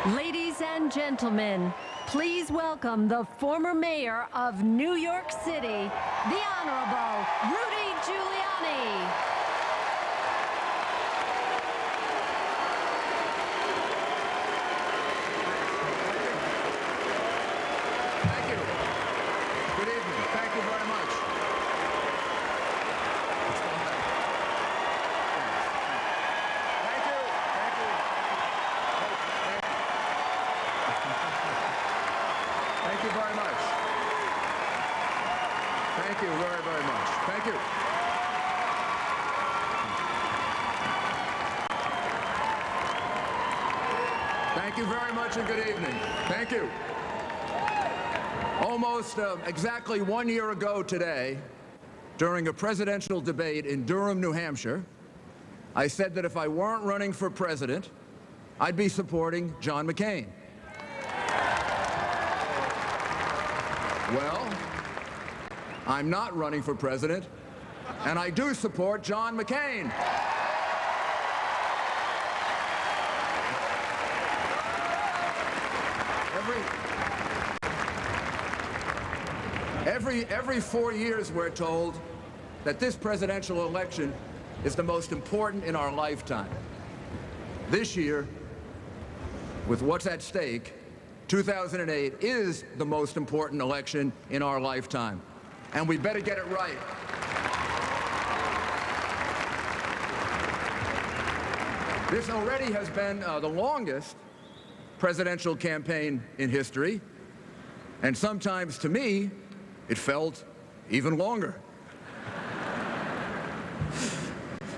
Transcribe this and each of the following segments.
Ladies and gentlemen, please welcome the former mayor of New York City, the Honorable Rudy Giuliani. Thank you. Good evening. Thank you very much. Thank you. Thank you. Thank you very much. Thank you very, very much. Thank you. Thank you very much and good evening. Thank you. Almost exactly 1 year ago today, during a presidential debate in Durham, New Hampshire, I said that if I weren't running for president, I'd be supporting John McCain. Well, I'm not running for president, and I do support John McCain. Every 4 years, we're told that this presidential election is the most important in our lifetime. This year, with what's at stake, 2008 is the most important election in our lifetime, and we better get it right. This already has been the longest presidential campaign in history, and sometimes, to me, it felt even longer.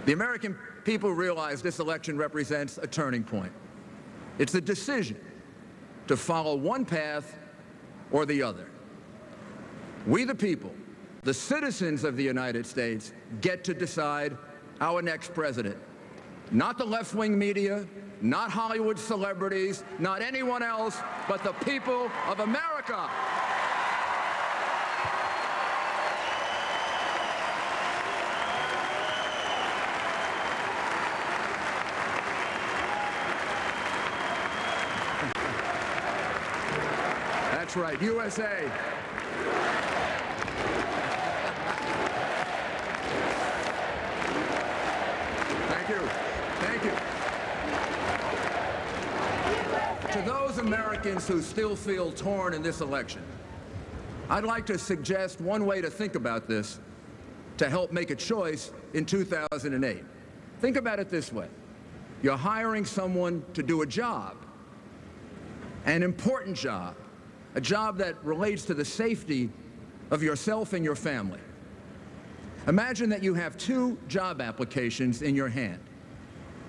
The American people realize this election represents a turning point. It's a decision to follow one path or the other. We, the people, the citizens of the United States, get to decide our next president. Not the left-wing media, not Hollywood celebrities, not anyone else, but the people of America. That's right, USA. Thank you. Thank you. To those Americans who still feel torn in this election, I'd like to suggest one way to think about this to help make a choice in 2008. Think about it this way. You're hiring someone to do a job, an important job, a job that relates to the safety of yourself and your family. Imagine that you have two job applications in your hand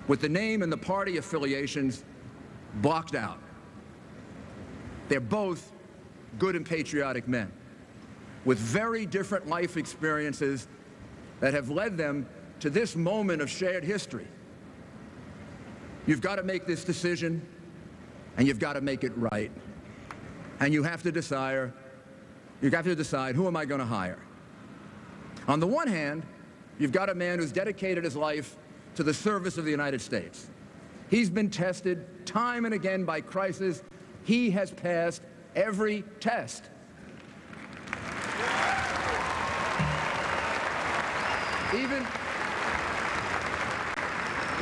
with the name and the party affiliations blocked out. They're both good and patriotic men with very different life experiences that have led them to this moment of shared history. You've got to make this decision, and you've got to make it right. And you have to decide who am I going to hire. On the one hand, you've got a man who's dedicated his life to the service of the United States. He's been tested time and again by crisis. He has passed every test.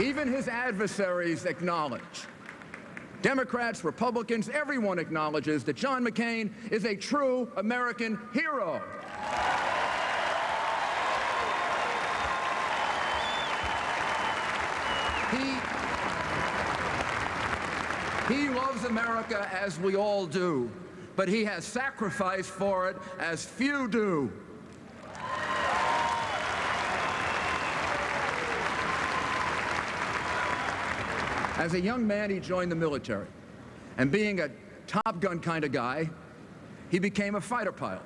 Even his adversaries acknowledge. Democrats, Republicans, everyone acknowledges that John McCain is a true American hero. He loves America as we all do, but he has sacrificed for it as few do. As a young man, he joined the military, and being a Top Gun kind of guy, he became a fighter pilot.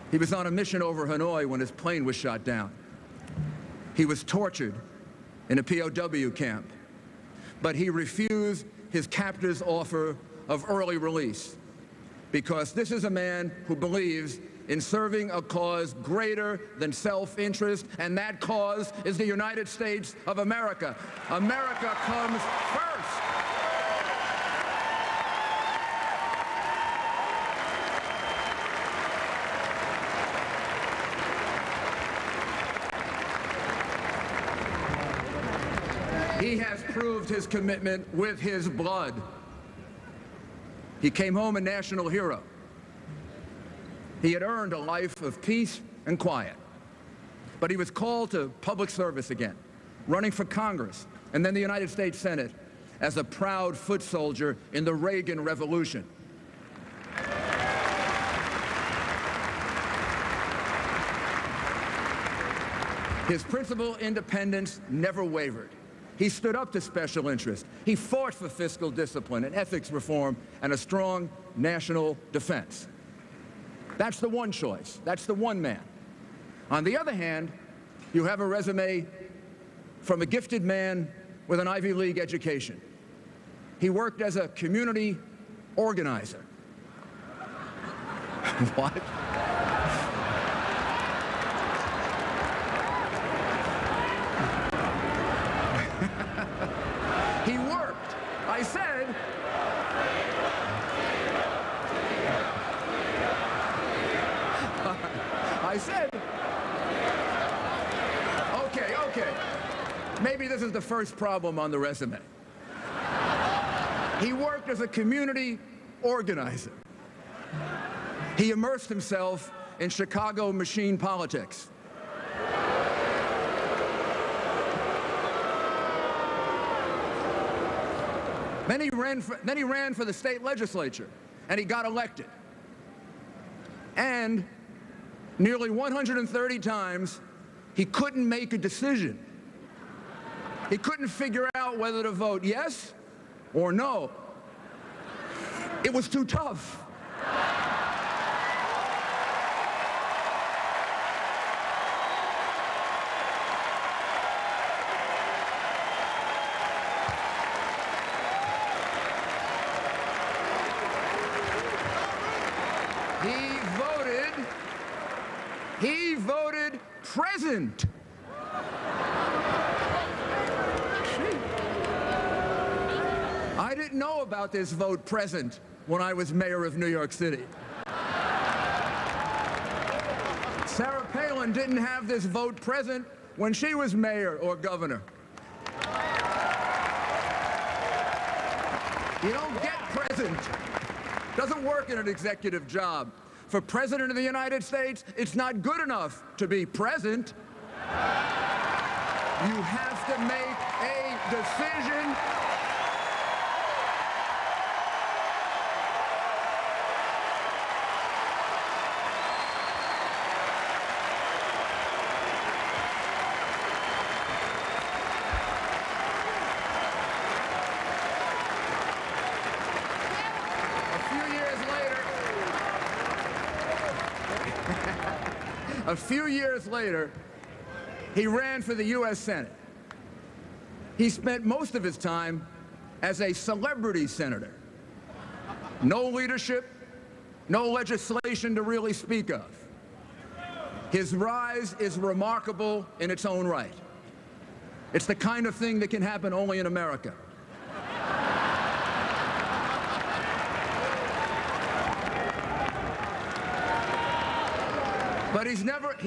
He was on a mission over Hanoi when his plane was shot down. He was tortured in a POW camp, but he refused his captor's offer of early release because this is a man who believes in serving a cause greater than self-interest, and that cause is the United States of America. America comes first. He has proved his commitment with his blood. He came home a national hero. He had earned a life of peace and quiet. But he was called to public service again, running for Congress and then the United States Senate as a proud foot soldier in the Reagan Revolution. His principled independence never wavered. He stood up to special interests. He fought for fiscal discipline and ethics reform and a strong national defense. That's the one choice. That's the one man. On the other hand, you have a resume from a gifted man with an Ivy League education. He worked as a community organizer. What? He worked. I said, okay. Maybe this is the first problem on the resume. He worked as a community organizer. He immersed himself in Chicago machine politics. Then he ran for the state legislature, and he got elected. And nearly 130 times, he couldn't make a decision. He couldn't figure out whether to vote yes or no. It was too tough. He voted present. I didn't know about this vote present when I was mayor of New York City. Sarah Palin didn't have this vote present when she was mayor or governor. You don't get present. Doesn't work in an executive job. For President of the United States, it's not good enough to be present. You have to make a decision. A few years later, he ran for the U.S. Senate. He spent most of his time as a celebrity senator. No leadership, no legislation to really speak of. His rise is remarkable in its own right. It's the kind of thing that can happen only in America.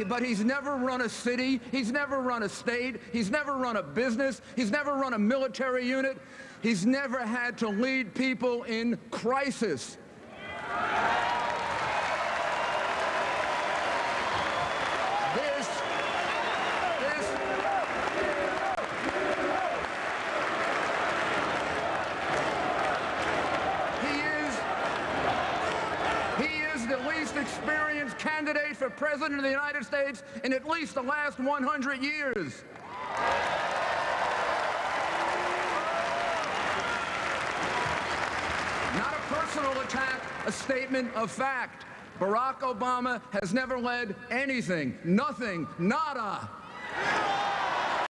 But he's never run a city, he's never run a state, he's never run a business, he's never run a military unit, he's never had to lead people in crisis. Experienced candidate for President of the United States in at least the last 100 years. Not a personal attack, a statement of fact. Barack Obama has never led anything, nothing, nada,